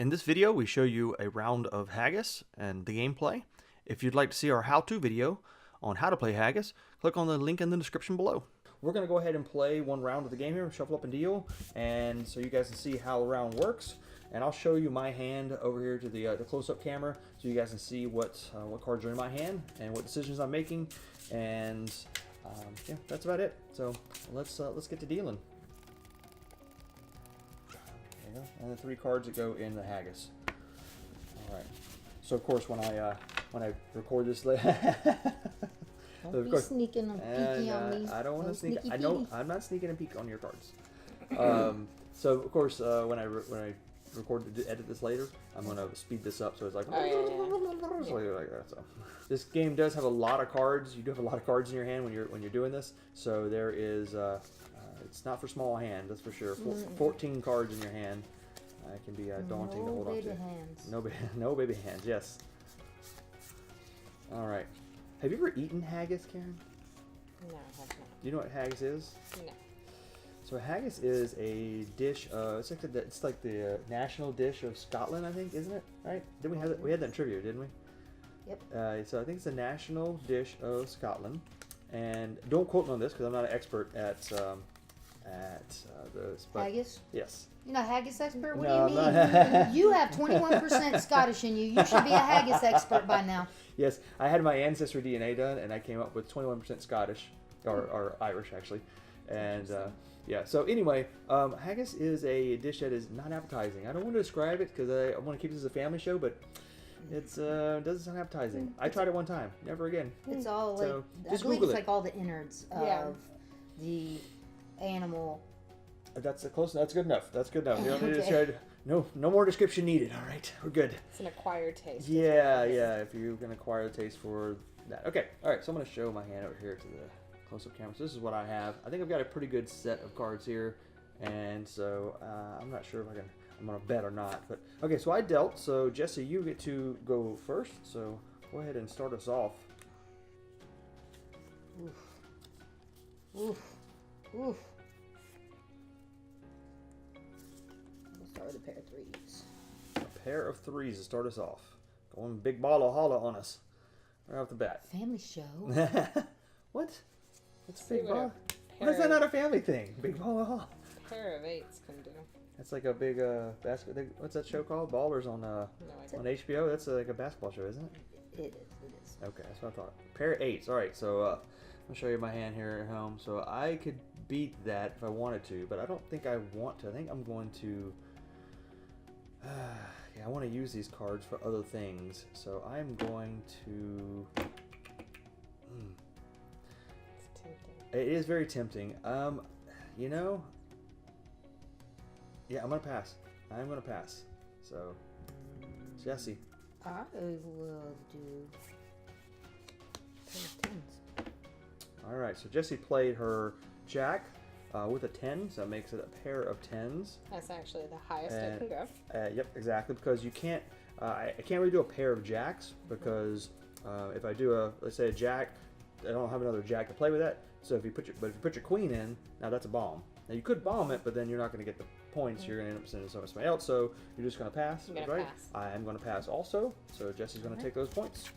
In this video, we show you a round of Haggis and the gameplay. If you'd like to see our how-to video on how to play Haggis, click on the link in the description below. We're going to go ahead and play one round of the game here, shuffle up and deal, and so you guys can see how the round works. And I'll show you my hand over here to the close-up camera, so you guys can see what cards are in my hand and what decisions I'm making. And yeah, that's about it. So let's get to dealing. There you go. And the 3 cards that go in the Haggis. All right. So of course, when I record this, Don't be sneaking and peeking on me. I don't want to sneak. I know I'm not sneaking and peek on your cards. So of course, when I edit this later, I'm gonna speed this up so it's like, like that. So this game does have a lot of cards. You do have a lot of cards in your hand when you're doing this. So there is it's not for small hand, that's for sure. 14 cards in your hand. It can be daunting to hold on to. Hands. No baby hands. Yes. All right. Have you ever eaten haggis, Karen? No, I have not. Do you know what haggis is? No. So haggis is a dish. It's like the national dish of Scotland, I think, isn't it? Right? Didn't we have that? We had that in trivia, didn't we? Yep. So I think it's a national dish of Scotland, and don't quote me on this because I'm not an expert at this. But Haggis? yes. You're not a haggis expert? What No, do you I'm mean? not. You have 21% Scottish in you. You should be a haggis expert by now. Yes, I had my ancestry DNA done, and I came up with 21% Scottish, or Irish actually, and yeah. So anyway, haggis is a dish that is not appetizing. I don't want to describe it because I want to keep this as a family show, but it's doesn't sound appetizing. I tried it one time, never again. It's all like, So, I just believe Google it's it. like all the innards of the animal. That's close. That's good enough. That's good enough. You don't need to Okay. try. No more description needed. All right, we're good. It's an acquired taste. Yeah. If you can acquire the taste for that. Okay. All right. So I'm going to show my hand over here to the close-up camera. So this is what I have. I think I've got a pretty good set of cards here, and so I'm not sure if I'm going to bet or not. But okay. So I dealt. So Jesse, you get to go first. So go ahead and start us off. Oof. Oof. We'll start with a pair of 3s. A pair of 3s to start us off. Going big ball of holla on us right off the bat. Family show. What? What's See big what ball? a Why is that not a family thing? Big ball of holla. pair of 8s can do. That's like a big basket. What's that show called? Ballers on No idea. on HBO. That's like a basketball show, isn't it? It is. Okay, that's what I thought. Pair of 8s. All right, so I'm gonna show you my hand here at home. So I could beat that if I wanted to, but I don't think I want to. I think I'm going to. Yeah, I want to use these cards for other things. So I'm going to. It's tempting. It is very tempting. You know. Yeah, I'm gonna pass. I'm gonna pass. So, Jesse. I will do pair of 10s. All right. So Jesse played her jack with a 10, so that makes it a pair of 10s. That's actually the highest it can go. Yep, exactly. Because you can't. I can't really do a pair of jacks because if I do let's say a jack, I don't have another jack to play with that. So if you put your queen in, now that's a bomb. Now you could bomb it, but then you're not going to get the points. You're going to end up sending somebody else. So you're just going to pass. I'm gonna right? pass. I am going to pass also. So Jesse's going to take those points.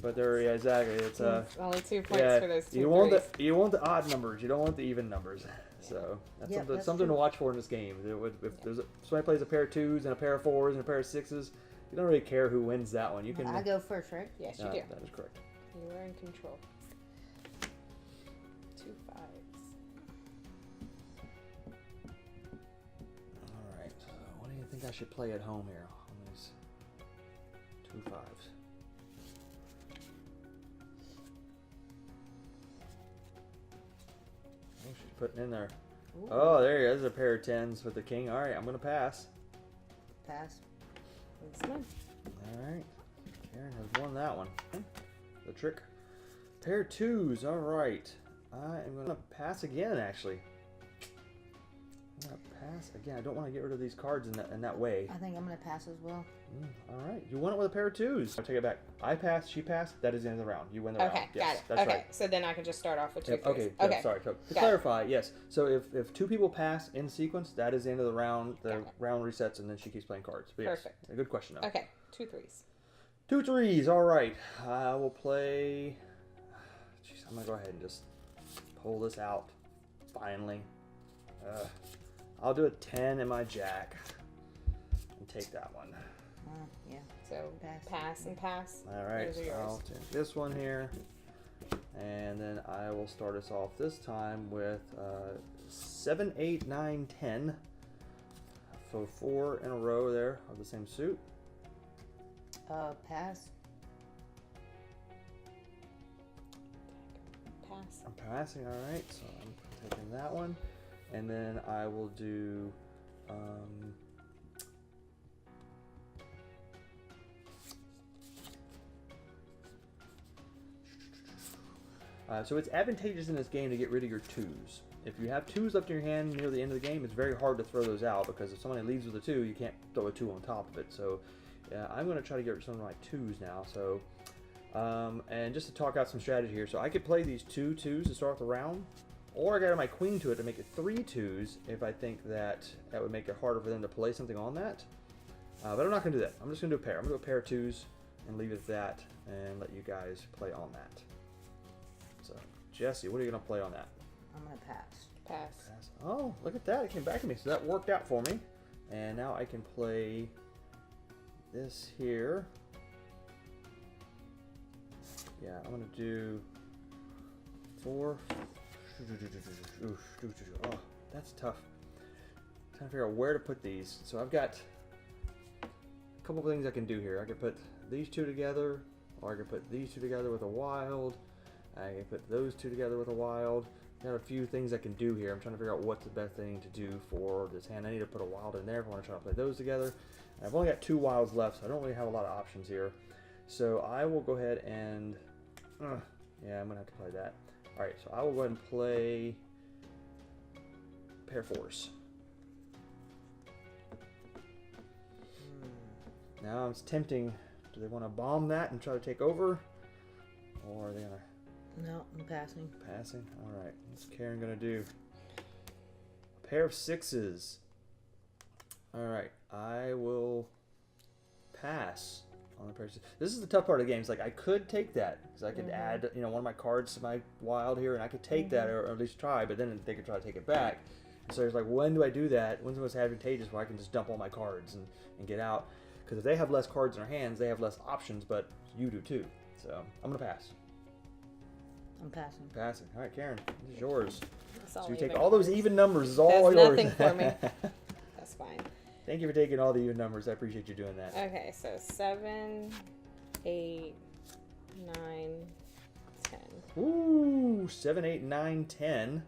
But there, yeah, exactly. It's Only 2 points yeah. for those 2 You want threes. the odd numbers. You don't want the even numbers. So that's Yep, that's something to true. watch for in this game. If somebody plays a pair of 2s and a pair of 4s and a pair of 6s, you don't really care who wins that one. You can. I go first, right? Yes, you do. That is correct. You are in control. 2 5s. All right. So what do you think I should play at home here on these 2 5s? Oh, she's putting in there. Ooh. Oh, there you go. There's a pair of 10s with the king. All right, I'm gonna pass. Pass. That's mine. All right. Karen has won that one. The trick. Pair of 2s. All right. I am going to pass again, actually. gonna pass again. I don't want to get rid of these cards in that way. I think I'm gonna pass as well. All right, you won it with a pair of twos. I'll take it back. I passed, she passed. That is the end of the round. You win the round. Okay, Yes, got it. that's Okay, right. so then I can just start off with two Yep, threes. okay, Okay. yep, sorry. To Got it. clarify, yes. So if two people pass in sequence, that is the end of the round. The Got it. round resets, and then she keeps playing cards. But yes, Perfect. a good question though. Okay, 2 threes. 2 threes. All right. I will play. Jeez, I'm gonna go ahead and just pull this out. Finally. I'll do a 10 in my jack and take that one. Yeah. So pass and pass. All right. Those are So yours. I'll take this one here, and then I will start us off this time with 7, 8, 9, 10. So 4 in a row there of the same suit. Pass. Pass. I'm passing, all right, so I'm taking that one, and then I will do so it's advantageous in this game to get rid of your twos. If you have twos left in your hand near the end of the game, it's very hard to throw those out, because if somebody leaves with a 2, you can't throw a 2 on top of it. So I'm going to try to get rid of some of my 2s now. So and just to talk out some strategy here, so I could play these 2 2s to start off the round, or I got my queen to it to make it 3 2s if I think that would make it harder for them to play something on that. But I'm not going to do that. I'm just going to do a pair. I'm going to do a pair of 2s and leave it at that and let you guys play on that. So, Jesse, what are you going to play on that? I'm gonna pass. Pass. Pass. Oh, look at that. It came back to me. So that worked out for me. And now I can play this here. Yeah, I'm going to do 4. Oh, that's tough. Trying to figure out where to put these. So I've got a couple of things I can do here. I can put these 2 together, or I can put these 2 together with a wild. I can put those 2 together with a wild. Got a few things I can do here. I'm trying to figure out what's the best thing to do for this hand. I need to put a wild in there if I want to try to play those together. And I've only got 2 wilds left, so I don't really have a lot of options here. So I will go ahead and yeah, I'm gonna have to play that. All right, so I will go ahead and play pair 4s. Now it's tempting. Do they want to bomb that and try to take over, or are they gonna? No, I'm passing. Passing? Alright. What's Karen going to do? A pair of 6s. Alright. I will pass on the pair of 6s. This is the tough part of the game. It's like I could take that, because I could add one of my cards to my wild here, and I could take that, or at least try, but then they could try to take it back. And so it's like, when do I do that? When's the most advantageous where I can just dump all my cards and get out? Because if they have less cards in their hands, they have less options, but you do too. So I'm going to pass. I'm passing. Passing. All right, Karen, this is yours. That's all So you even take all those cards. even numbers. Is all That's yours. nothing for me. That's fine. Thank you for taking all the even numbers. I appreciate you doing that. Okay, so 7, 8, 9, 10. Ooh, 7, 8, 9, 10.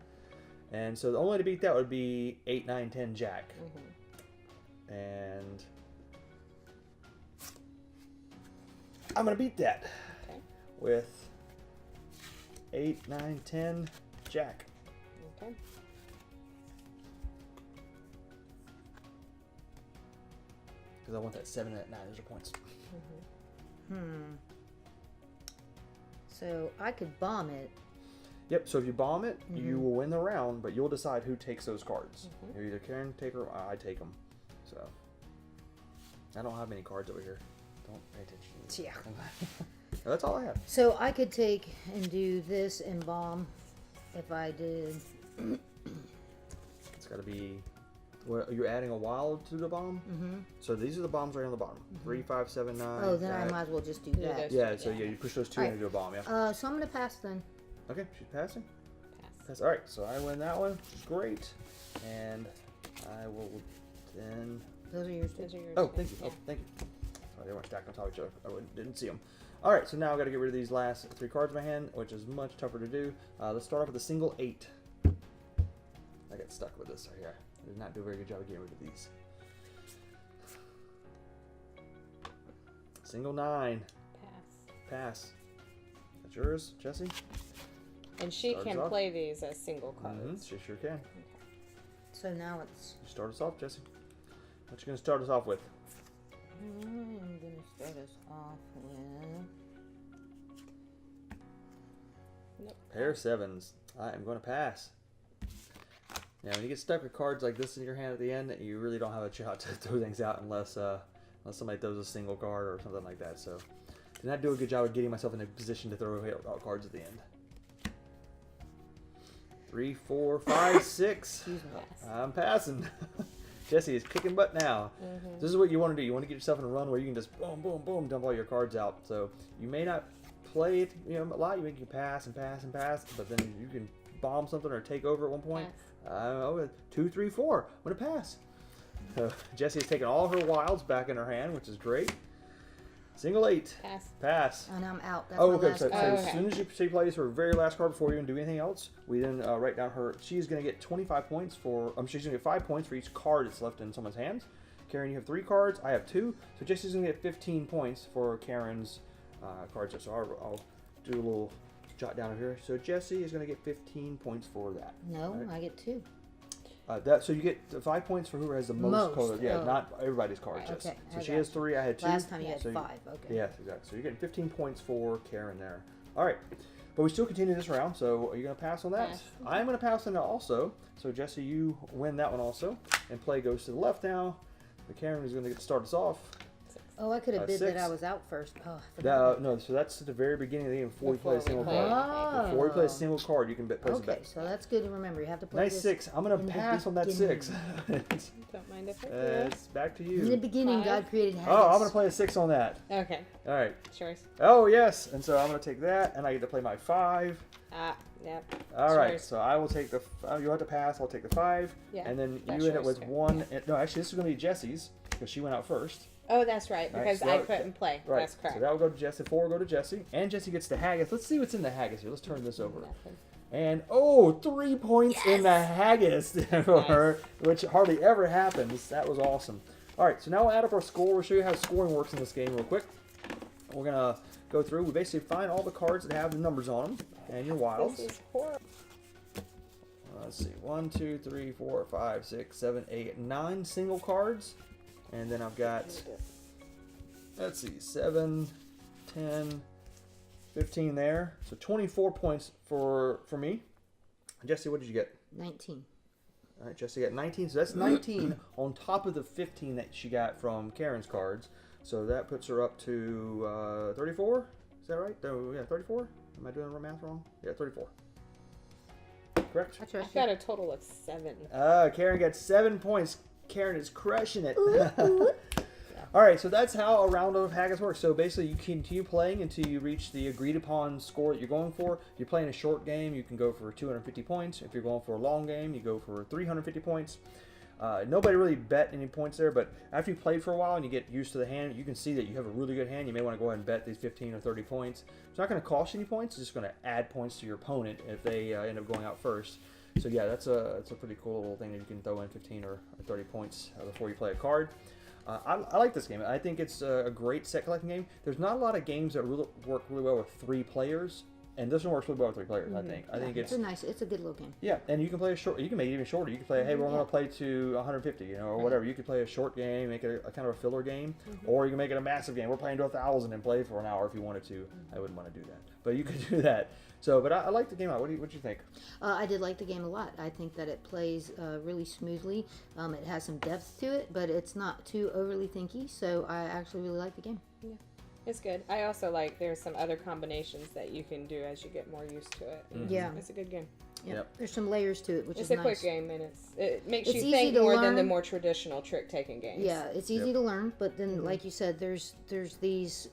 And so the only way to beat that would be 8, 9, 10 jack. And I'm going to beat that Okay. with 8, 9, 10 jack. Okay. Because I want that 7 and that 9. Those are points. So I could bomb it. Yep, so if you bomb it, you will win the round, but you'll decide who takes those cards. You either Karen take her or I take them. So, I don't have any cards over here. Don't pay attention. Yeah. That's all I have. So I could take and do this and bomb if I did. It's got to be... What, you're adding a wild to the bomb? So these are the bombs right on the bottom. 3, 5, 7, 9. Oh, then I that. might as well just do Do that. those. Yeah, so yeah, you push those 2 Alright. and you do a bomb, yeah. So I'm gonna pass then. Okay, she's passing. Pass. Pass. Alright, so I win that one, which is great. And I will then... Those are yours too. Those are yours. Oh, too. thank you. Yeah. Oh, thank you. Sorry, they weren't stacked on top of each other. I didn't see them. All right, so now I've got to get rid of these last 3 cards in my hand, which is much tougher to do. Let's start off with a single 8. I got stuck with this right here. I did not do a very good job of getting rid of these. Single 9. Pass. Pass. That's yours, Jesse? And she Starts can off. play these as single cards. She sure can. So So now it's. Start us off, Jesse. What you gonna start us off with? I'm gonna start us off with. Nope. Pair of sevens. I am going to pass. Now, when you get stuck with cards like this in your hand at the end, you really don't have a shot to throw things out unless somebody throws a single card or something like that. So, did not do a good job of getting myself in a position to throw out cards at the end. 3, 4, 5, 6. Excuse me. I'm passing. Jesse is kicking butt now. This is what you want to do. You want to get yourself in a run where you can just boom, boom, boom, dump all your cards out. So you may not play it, a lot. You can pass and pass and pass, but then you can bomb something or take over at one point. 2, 3, 4. I'm gonna pass. So Jesse has taken all her wilds back in her hand, which is great. Single 8. Pass. And I'm out. That's Oh, my okay. last So, card. as soon as she plays her very last card before you even do anything else, we then write down her. She's going to get 25 points for. She's going to get 5 points for each card that's left in someone's hands. Karen, you have 3 cards. I have 2. So Jesse's going to get 15 points for Karen's cards. So I'll do a little jot down here. So Jesse is going to get 15 points for that. No, right? I get 2. So you get 5 points for whoever has the most colors. Yeah, not everybody's cards. Okay, So she has 3. I had 2. Last time you had so 5. Okay. Yes, exactly. So you're getting 15 points for Karen there. All right. But we still continue this round, so are you going to pass on that? Pass. I'm going to pass on that also. So, Jesse, you win that one also. And play goes to the left now. The Karen is going to get to start us off. Oh, I could have bid 6. that I was out first. Oh, I forgot. No, so that's at the very beginning of the game before you play a single play card. Before you play a single card, you can place a Okay, bet. so that's good to remember. You have to play Nice this 6. I'm going in to the pass on that 6. Don't mind if I do. It's back to in the you. beginning. 5. God created Haggis. Oh, I'm going to play a 6 on that. Okay. All right. Choice. Oh, yes. And so I'm going to take that, and I get to play my 5. Yep. All right, Choice. so I will take the. You'll have to pass. I'll take the 5, Yeah, and then that's you end up yours, with okay. 1. No, actually, this is going to be Jesse's because she went out first. Oh, that's right, All right, because so I that- couldn't play. Right. That's correct. So that will go to Jesse. 4 will go to Jesse, and Jesse gets the haggis. Let's see what's in the haggis here. Let's turn this over. Nothing. And 3 points in the haggis for her, which hardly ever happens. That was awesome. All right, so now we'll add up our score. We'll show you how scoring works in this game real quick. We're gonna go through. We basically find all the cards that have the numbers on them and your wilds. This is horrible. Let's see, 1, 2, 3, 4, 5, 6, 7, 8, 9 single cards, and then I've got, let's see, 7, 10, 15 there. So 24 points for me. Jesse, what did you get? 19. All right, Jesse got 19, so that's 19 on top of the 15 that she got from Karen's cards. So that puts her up to 34. Is that right? Oh, yeah, 34. Am I doing the math wrong? Yeah, 34. Correct. I trust I've got a total of 7. Karen got 7 points. Karen is crushing it. All right, so that's how a round of Haggis works. So basically, you continue playing until you reach the agreed upon score that you're going for. If you're playing a short game, you can go for 250 points. If you're going for a long game, you go for 350 points. Nobody really bet any points there, but after you played for a while and you get used to the hand, you can see that you have a really good hand. You may want to go ahead and bet these 15 or 30 points. It's not going to cost you any points. It's just going to add points to your opponent if they end up going out first. So yeah, that's a pretty cool little thing that you can throw in 15 or 30 points before you play a card. I like this game. I think it's a great set collecting game. There's not a lot of games that really work really well with 3 players. And this one works really well with 3 players, I think. I think it's a good little game. Yeah, and you can play a short. You can make it even shorter. You can play, hey, we're going to play to 150, or whatever. You could play a short game, make it a kind of a filler game, or you can make it a massive game. We're playing to 1,000 and play for an hour if you wanted to. I wouldn't want to do that, but you could do that. So, but I like the game a lot. What do you think? I did like the game a lot. I think that it plays really smoothly. It has some depth to it, but it's not too overly thinky. So I actually really like the game. Yeah. It's good. I also like there's some other combinations that you can do as you get more used to it. Yeah. It's a good game. Yep. There's some layers to it, which It's is a nice. quick game, and it makes It's you easy think to more than the learn. more traditional trick-taking games. Yeah, it's easy to learn, but then, like you said, there's these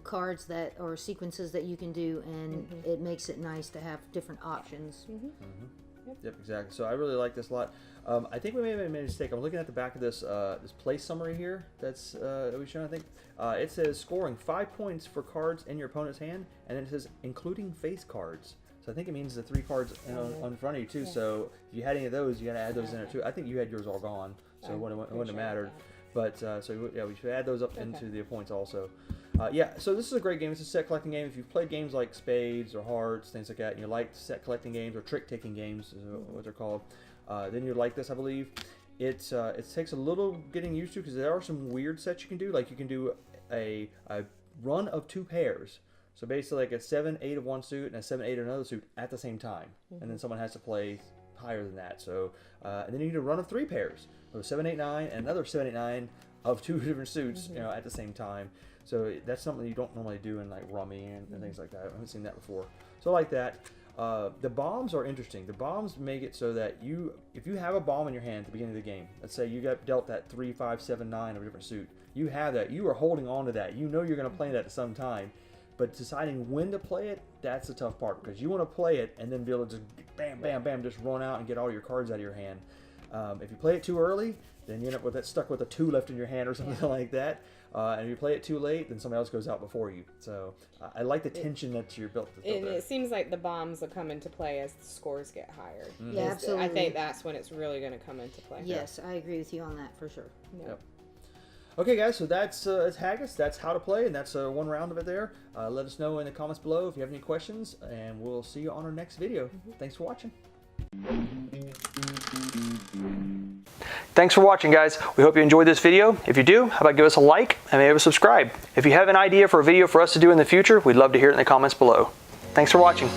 cards that or sequences that you can do, and it makes it nice to have different options. Yep, exactly. So I really like this a lot. I think we may have made a mistake. I'm looking at the back of this this play summary here. That's that we shown. I think it says scoring 5 points for cards in your opponent's hand, and then it says including face cards. So I think it means the 3 cards in front of you too. So if you had any of those, you got to add those in there too. I think you had yours all gone, so it wouldn't have mattered. But so yeah, we should add those up into the points also. Yeah, so this is a great game. It's a set collecting game. If you've played games like Spades or Hearts, things like that, and you like set collecting games or trick taking games, is what they're called, then you'd like this, I believe. It takes a little getting used to because there are some weird sets you can do. Like you can do a run of 2 pairs. So basically like a 7-8 of one suit and a 7-8 of another suit at the same time. And then someone has to play higher than that. So and then you need a run of 3 pairs. So 7-8-9 and another 7-8-9 of 2 different suits, you know, at the same time. So that's something you don't normally do in like Rummy and things like that. I haven't seen that before. So I like that. The bombs are interesting. The bombs make it so that if you have a bomb in your hand at the beginning of the game, let's say you got dealt that 3, 5, 7, 9 of a different suit, you have that. You are holding on to that. You know you're going to play that at some time, but deciding when to play it, that's the tough part because you want to play it and then be able to just bam, bam, bam, just run out and get all your cards out of your hand. If you play it too early, then you end up with stuck with a 2 left in your hand or something like that. And if you play it too late, then somebody else goes out before you. So I like the tension that you're built to And it seems like the bombs will come into play as the scores get higher. Yeah, absolutely. I think that's when it's really going to come into play. Yes, I agree with you on that for sure. Yep. Okay, guys, so that's Haggis. That's how to play, and that's one round of it there. Let us know in the comments below if you have any questions, and we'll see you on our next video. Thanks for watching. Thanks for watching, guys. We hope you enjoyed this video. If you do, how about give us a like and maybe a subscribe. If you have an idea for a video for us to do in the future, we'd love to hear it in the comments below. Thanks for watching.